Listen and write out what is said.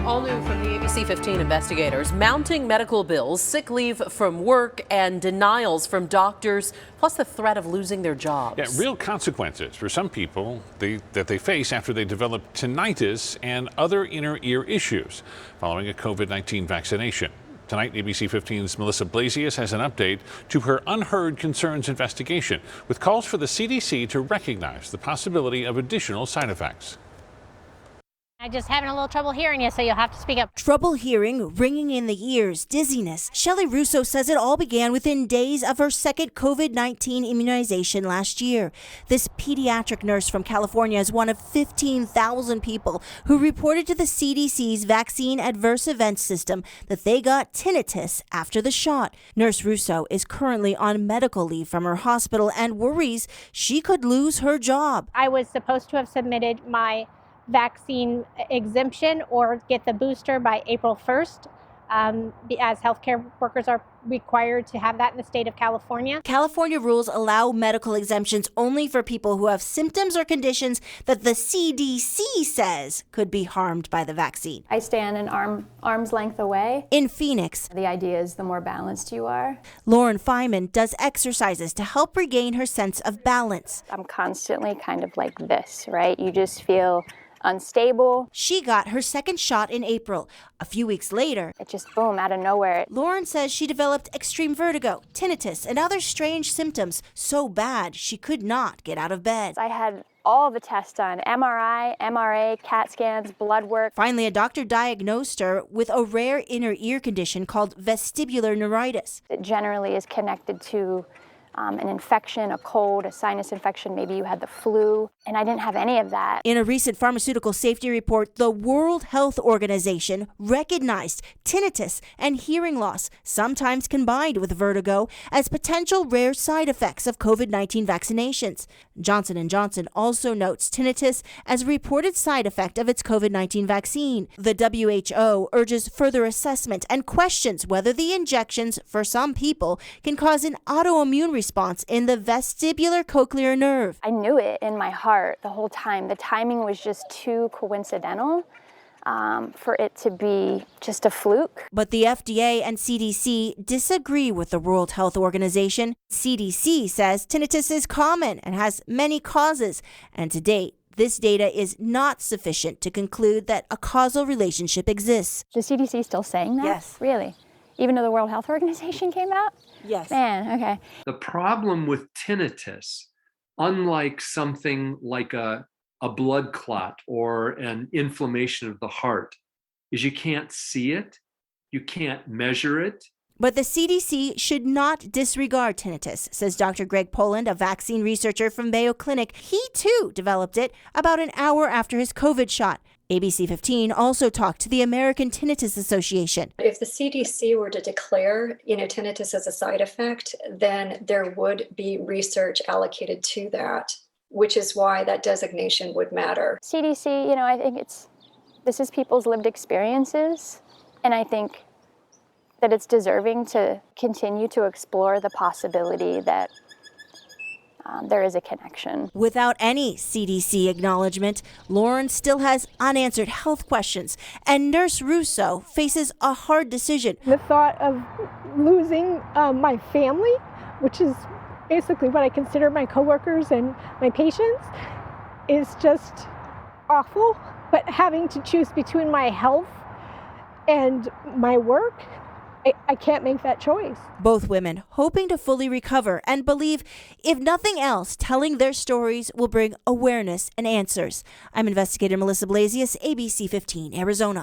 All new from the ABC 15 investigators, mounting medical bills, sick leave from work, and denials from doctors, plus the threat of losing their jobs. Yeah, real consequences for some people that they face after they develop tinnitus and other inner ear issues following a COVID-19 vaccination. Tonight, ABC 15's Melissa Blasius has an update to her Unheard Concerns investigation, with calls for the CDC to recognize the possibility of additional side effects. I'm just having a little trouble hearing you, so you'll have to speak up. Trouble hearing, ringing in the ears, dizziness. Shelley Russo says it all began within days of her second COVID-19 immunization last year. This pediatric nurse from California is one of 15,000 people who reported to the CDC's vaccine adverse events system that they got tinnitus after the shot. Nurse Russo is currently on medical leave from her hospital and worries she could lose her job. I was supposed to have submitted my vaccine exemption or get the booster by April 1st, as healthcare workers are required to have that in the state of California. California rules allow medical exemptions only for people who have symptoms or conditions that the CDC says could be harmed by the vaccine. I stand an arm's length away. In Phoenix, The idea is the more balanced you are. Lauren Feynman does exercises to help regain her sense of balance. I'm constantly kind of like this, right? You just feel unstable. She got her second shot in April. A few weeks later, It just boom, out of nowhere. Lauren says she developed extreme vertigo, tinnitus, and other strange symptoms so bad she could not get out of bed. I had all the tests done, MRI, MRA, CAT scans, blood work. Finally, a doctor diagnosed her with a rare inner ear condition called vestibular neuritis. It generally is connected to an infection, a cold, a sinus infection, maybe you had the flu, and I didn't have any of that. In a recent pharmaceutical safety report, the World Health Organization recognized tinnitus and hearing loss, sometimes combined with vertigo, as potential rare side effects of COVID-19 vaccinations. Johnson & Johnson also notes tinnitus as a reported side effect of its COVID-19 vaccine. The WHO urges further assessment and questions whether the injections, for some people, can cause an autoimmune response in the vestibular cochlear nerve. I knew it in my heart the whole time. The timing was just too coincidental for it to be just a fluke. But the FDA and CDC disagree with the World Health Organization. CDC says tinnitus is common and has many causes, and to date, this data is not sufficient to conclude that a causal relationship exists. Is the CDC still saying that? Yes. Really? Even though the World Health Organization came out? Yes. Man, okay. The problem with tinnitus, unlike something like a blood clot or an inflammation of the heart, is you can't see it, you can't measure it. But the CDC should not disregard tinnitus, says Dr. Greg Poland, a vaccine researcher from Mayo Clinic. He, too, developed it about an hour after his COVID shot. ABC 15 also talked to the American Tinnitus Association. If the CDC were to declare, tinnitus as a side effect, then there would be research allocated to that, which is why that designation would matter. CDC, I think this is people's lived experiences, and I think that it's deserving to continue to explore the possibility that there is a connection. Without any CDC acknowledgement, Lauren still has unanswered health questions, and Nurse Russo faces a hard decision. The thought of losing my family, which is basically what I consider my coworkers and my patients, is just awful. But having to choose between my health and my work, I can't make that choice. Both women hoping to fully recover and believe, if nothing else, telling their stories will bring awareness and answers. I'm investigator Melissa Blasius, ABC 15, Arizona.